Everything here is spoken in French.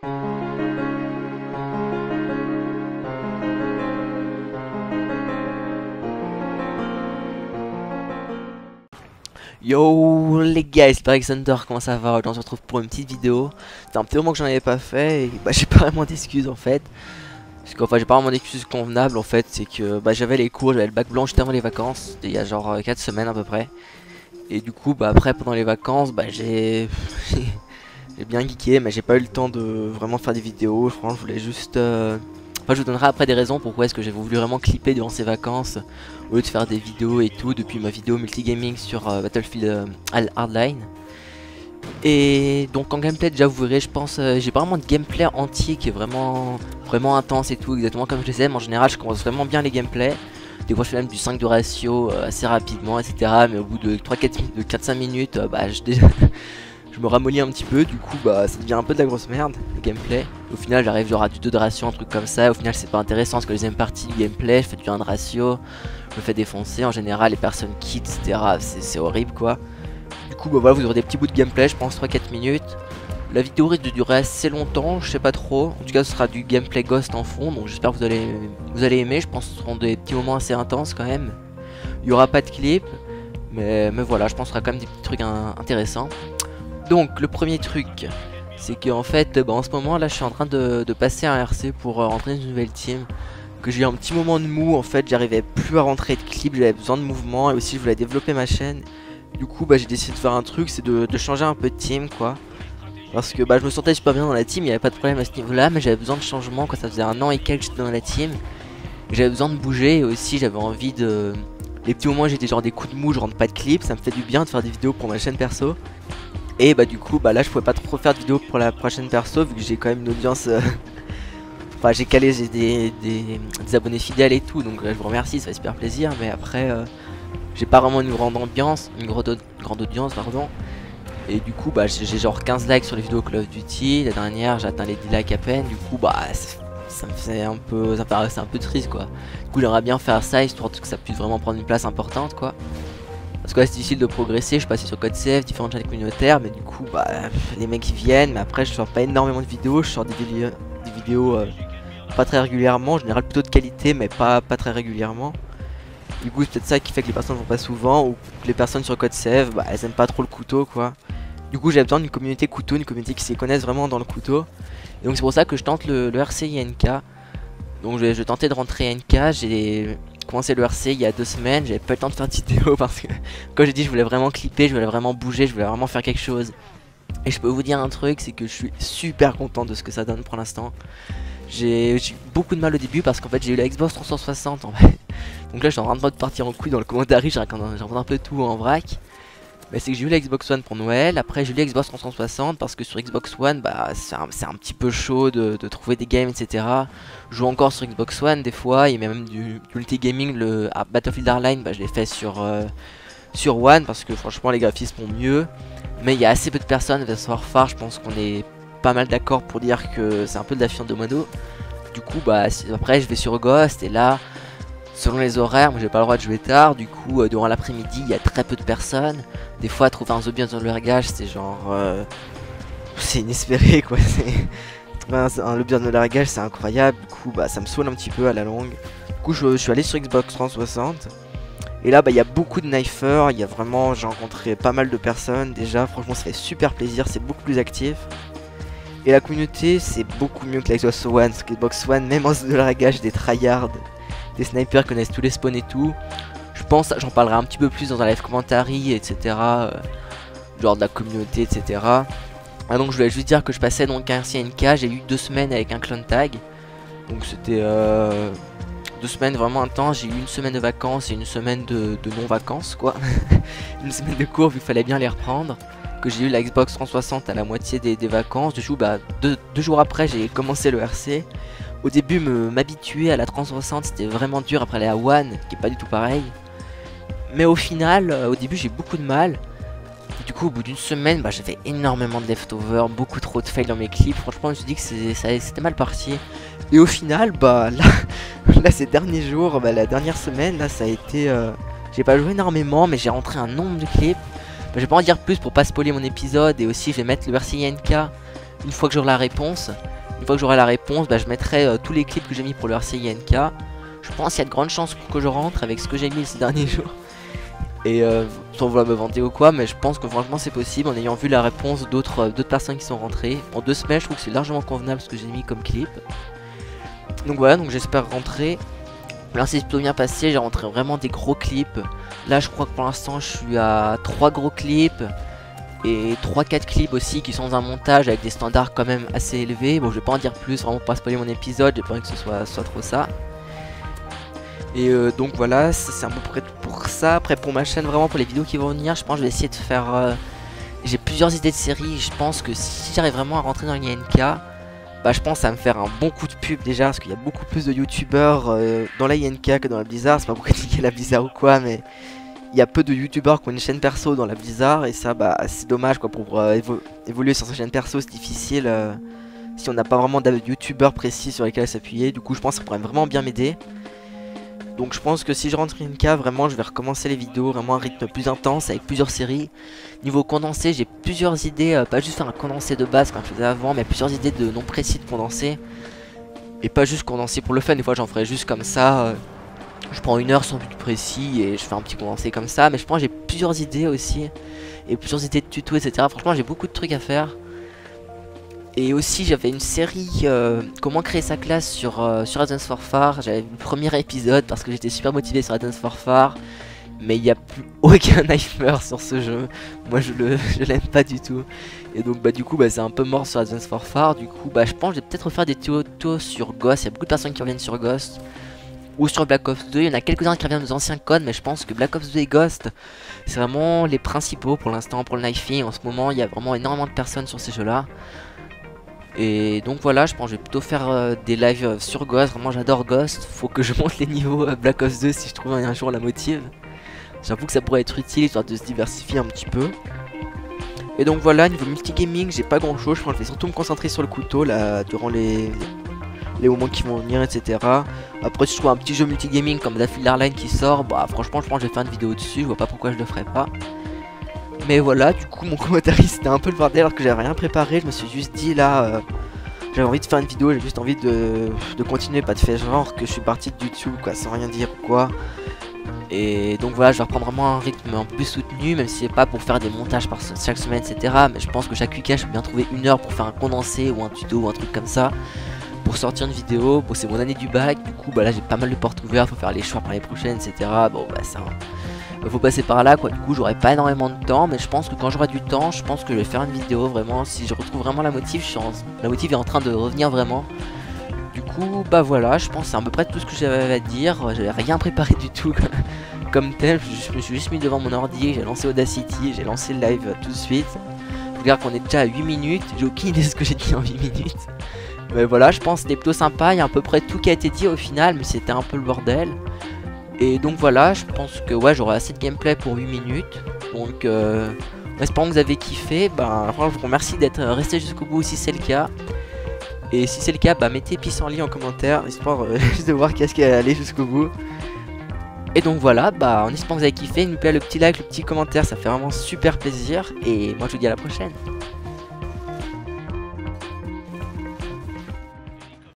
Yo les gars, c'est Alexander, comment ça va? Aujourd'hui on se retrouve pour une petite vidéo. C'était un petit moment que j'en avais pas fait et bah j'ai pas vraiment d'excuses en fait. Parce qu'enfin j'ai pas vraiment d'excuses convenables en fait, c'est que bah j'avais les cours, j'avais le bac blanc juste avant les vacances, c'était il y a genre 4 semaines à peu près. Et du coup bah après pendant les vacances bah j'ai bien geeké mais j'ai pas eu le temps de vraiment faire des vidéos. Franchement je voulais juste Enfin, je vous donnerai après des raisons pourquoi est-ce que j'ai voulu vraiment clipper durant ces vacances au lieu de faire des vidéos et tout depuis ma vidéo multigaming sur Battlefield Hardline. Et donc en gameplay déjà vous verrez, je pense j'ai pas vraiment de gameplay entier qui est vraiment intense et tout, exactement comme je les aime. En général je commence vraiment bien les gameplays. Des fois je fais même du 5 de ratio assez rapidement etc. Mais au bout de 4-5 minutes bah je me ramollis un petit peu, du coup bah ça devient un peu de la grosse merde le gameplay. Au final j'arrive genre à du 2 de ratio, un truc comme ça. Au final c'est pas intéressant parce que la deuxième partie du gameplay je fais du 1 de ratio, je me fais défoncer, en général les personnes quittent etc. C'est horrible quoi. Du coup bah voilà, vous aurez des petits bouts de gameplay, je pense 3-4 minutes. La vidéo risque de durer assez longtemps, je sais pas trop. En tout cas ce sera du gameplay Ghost en fond, donc j'espère que vous allez aimer. Je pense que ce seront des petits moments assez intenses quand même. Il y aura pas de clip, mais voilà, je pense que ce sera quand même des petits trucs intéressants. Donc le premier truc, c'est qu'en fait bah, en ce moment là je suis en train de passer un RC pour rentrer dans une nouvelle team. Que j'ai eu un petit moment de mou, en fait j'arrivais plus à rentrer de clips, j'avais besoin de mouvement et aussi je voulais développer ma chaîne. Du coup bah j'ai décidé de faire un truc, c'est de changer un peu de team quoi. Parce que bah je me sentais super bien dans la team, il n'y avait pas de problème à ce niveau là, mais j'avais besoin de changement quoi, ça faisait 1 an et quelques que j'étais dans la team. J'avais besoin de bouger et aussi j'avais envie de... Les petits moments où j'étais genre des coups de mou, je rentre pas de clips, ça me fait du bien de faire des vidéos pour ma chaîne perso. Et bah du coup bah là je pouvais pas trop faire de vidéos pour la prochaine perso vu que j'ai quand même une audience Enfin j'ai calé, j'ai des abonnés fidèles et tout, donc je vous remercie, ça fait super plaisir. Mais après j'ai pas vraiment une grande ambiance, une grande audience pardon. Et du coup bah j'ai genre 15 likes sur les vidéos Call of Duty. La dernière j'ai atteint les 10 likes à peine. Du coup bah ça me fait un peu, ça me paraissait un peu triste quoi. Du coup j'aimerais bien faire ça histoire que ça puisse vraiment prendre une place importante quoi. Parce que là c'est difficile de progresser, je suis passé sur CodeCF, différentes chaînes communautaires, mais du coup bah les mecs ils viennent, mais après je sors pas énormément de vidéos, je sors des vidéos pas très régulièrement, en général plutôt de qualité mais pas très régulièrement. Du coup c'est peut-être ça qui fait que les personnes vont pas souvent, ou que les personnes sur CodeCF bah elles aiment pas trop le couteau quoi. Du coup j'ai besoin d'une communauté couteau, une communauté qui s'y connaisse vraiment dans le couteau. Et donc c'est pour ça que je tente le RC INK. Donc je tentais de rentrer NK, j'ai commencé le RC il y a 2 semaines, j'avais pas le temps de faire de vidéo parce que quand j'ai dit je voulais vraiment clipper, je voulais vraiment bouger, je voulais vraiment faire quelque chose. Et je peux vous dire un truc, c'est que je suis super content de ce que ça donne pour l'instant. J'ai eu beaucoup de mal au début parce qu'en fait j'ai eu la Xbox 360 en fait. Donc là je suis en train de partir en couille dans le commentaire, j'ai raconté un peu tout en vrac. Mais c'est que j'ai eu la Xbox One pour Noël, après j'ai eu la Xbox 360 parce que sur Xbox One bah c'est un petit peu chaud de trouver des games etc. Je joue encore sur Xbox One des fois, il y a même du multigaming, le Battlefield Hardline bah je l'ai fait sur One parce que franchement les graphismes sont mieux. Mais il y a assez peu de personnes vers Warfare, je pense qu'on est pas mal d'accord pour dire que c'est un peu de la fiente de mono. Du coup bah après je vais sur Ghost et là... Selon les horaires, moi j'ai pas le droit de jouer tard, du coup durant l'après-midi il y a très peu de personnes. Des fois trouver un zombie dans le largage c'est genre... c'est inespéré quoi, trouver un lobby dans le largage c'est incroyable, du coup bah ça me saoule un petit peu à la longue. Du coup je suis allé sur Xbox 360. Et là bah il y a beaucoup de knifers, il y a vraiment, j'ai rencontré pas mal de personnes déjà, franchement ça fait super plaisir, c'est beaucoup plus actif. Et la communauté c'est beaucoup mieux que la Xbox One, parce que Xbox One même en zone de largage des tryhards. Des snipers connaissent tous les spawns et tout. Je pense, j'en parlerai un petit peu plus dans un live commentary, etc. Genre de la communauté, etc. Ah donc je voulais juste dire que je passais donc un RCNK. J'ai eu 2 semaines avec un clone tag. Donc c'était 2 semaines vraiment intenses. J'ai eu 1 semaine de vacances et 1 semaine de non-vacances quoi. 1 semaine de cours vu qu'il fallait bien les reprendre. Que j'ai eu la Xbox 360 à la moitié des vacances. Du coup bah 2 jours après j'ai commencé le RC. Au début m'habituer à la 360 c'était vraiment dur, après aller à One qui est pas du tout pareil. Mais au final au début j'ai beaucoup de mal. Et du coup au bout d'1 semaine bah, j'avais énormément de leftovers, beaucoup trop de fails dans mes clips. Franchement je me suis dit que c'était mal parti. Et au final bah là ces derniers jours, bah, la dernière semaine là ça a été... j'ai pas joué énormément mais j'ai rentré un nombre de clips. Bah, je vais pas en dire plus pour pas spoiler mon épisode. Et aussi je vais mettre le RC INK une fois que j'aurai la réponse. Une fois que j'aurai la réponse, bah, je mettrai tous les clips que j'ai mis pour le RC INK. Je pense qu'il y a de grandes chances pour que je rentre avec ce que j'ai mis ces derniers jours. Et sans vouloir me vanter ou quoi, mais je pense que franchement c'est possible en ayant vu la réponse d'autres personnes qui sont rentrées. En 2 semaines, je trouve que c'est largement convenable ce que j'ai mis comme clip. Donc voilà, donc j'espère rentrer. Là c'est plutôt bien passé, j'ai rentré vraiment des gros clips. Là je crois que pour l'instant je suis à 3 gros clips. Et 3-4 clips aussi qui sont dans un montage avec des standards quand même assez élevés. Bon je vais pas en dire plus, vraiment pas spoiler mon épisode, j'ai pas envie que ce soit trop ça. Et donc voilà, c'est à peu près tout pour ça. Après pour ma chaîne, vraiment pour les vidéos qui vont venir, je pense que je vais essayer de faire... j'ai plusieurs idées de séries, je pense que si j'arrive vraiment à rentrer dans l'INK, bah je pense à me faire un bon coup de pub déjà, parce qu'il y a beaucoup plus de youtubeurs dans la INK que dans la Blizzard. C'est pas pour critiquer la Blizzard ou quoi, mais il y a peu de youtubeurs qui ont une chaîne perso dans la Blizzard, et ça bah c'est dommage quoi, pour évoluer sur sa chaîne perso c'est difficile si on n'a pas vraiment de youtubeurs précis sur lesquels s'appuyer. Du coup je pense que ça pourrait vraiment bien m'aider. Donc je pense que si je rentre INK, vraiment je vais recommencer les vidéos vraiment à un rythme plus intense avec plusieurs séries. Niveau condensé, j'ai plusieurs idées, pas juste faire un condensé de base comme je faisais avant, mais plusieurs idées de noms précis de condensé. Et pas juste condensé pour le fun, des fois j'en ferai juste comme ça. Je prends 1 heure sans but précis et je fais un petit condensé comme ça. Mais je pense que j'ai plusieurs idées aussi, et plusieurs idées de tutos, etc. Franchement j'ai beaucoup de trucs à faire. Et aussi j'avais une série comment créer sa classe sur Advance Warfare. J'avais vu le premier épisode parce que j'étais super motivé sur Advance Warfare. Mais il n'y a plus aucun Nightmare sur ce jeu. Moi je l'aime pas du tout. Et donc bah du coup bah c'est un peu mort sur Advance Warfare. Du coup bah je pense que je vais peut-être refaire des tutos sur Ghost. Il y a beaucoup de personnes qui reviennent sur Ghost. Ou sur Black Ops 2. Il y en a quelques-uns qui reviennent aux anciens codes. Mais je pense que Black Ops 2 et Ghost, c'est vraiment les principaux pour l'instant pour le knifing. En ce moment il y a vraiment énormément de personnes sur ces jeux là. Et donc voilà, je pense que je vais plutôt faire des lives sur Ghost. Vraiment j'adore Ghost. Faut que je monte les niveaux Black Ops 2 si je trouve un jour la motive. J'avoue que ça pourrait être utile histoire de se diversifier un petit peu. Et donc voilà, niveau multigaming j'ai pas grand chose. Je pense que je vais surtout me concentrer sur le couteau là durant les moments qui vont venir, etc. Après si je trouve un petit jeu multigaming comme Battlefield Hardline qui sort, bah franchement je pense que je vais faire une vidéo dessus. Je vois pas pourquoi je le ferais pas. Mais voilà, du coup mon commentaire c'était un peu le bordel alors que j'avais rien préparé. Je me suis juste dit là, j'avais envie de faire une vidéo, j'ai juste envie de continuer, pas de faire genre que je suis parti de YouTube quoi, sans rien dire ou quoi. Et donc voilà, je vais reprendre vraiment un rythme un peu plus soutenu, même si c'est pas pour faire des montages par chaque semaine, etc. Mais je pense que chaque week-end je peux bien trouver 1 heure pour faire un condensé ou un tuto ou un truc comme ça, pour sortir une vidéo. Bon c'est mon année du bac, du coup bah là j'ai pas mal de portes ouvertes, faut faire les choix pour l'année prochaine, etc. Bon bah ça... faut passer par là quoi, du coup j'aurai pas énormément de temps, mais je pense que quand j'aurai du temps, je pense que je vais faire une vidéo vraiment, si je retrouve vraiment la motive, la motive est en train de revenir vraiment. Du coup bah voilà, je pense que c'est à peu près tout ce que j'avais à dire, j'avais rien préparé du tout comme tel, je me suis juste mis devant mon ordi, j'ai lancé Audacity, j'ai lancé le live tout de suite. Je regarde qu'on est déjà à 8 minutes, j'ai aucune idée de ce que j'ai dit en 8 minutes. Mais voilà, je pense que c'était plutôt sympa, il y a à peu près tout qui a été dit au final, mais c'était un peu le bordel. Et donc voilà, je pense que ouais, j'aurai assez de gameplay pour 8 minutes. Donc en espérant que vous avez kiffé. Bah je vous remercie d'être resté jusqu'au bout si c'est le cas. Et si c'est le cas, bah mettez pissenlit en commentaire, histoire juste de voir qu'est-ce qui est allé jusqu'au bout. Et donc voilà, bah en espérant que vous avez kiffé, n'oubliez pas le petit like, le petit commentaire, ça fait vraiment super plaisir. Et moi je vous dis à la prochaine.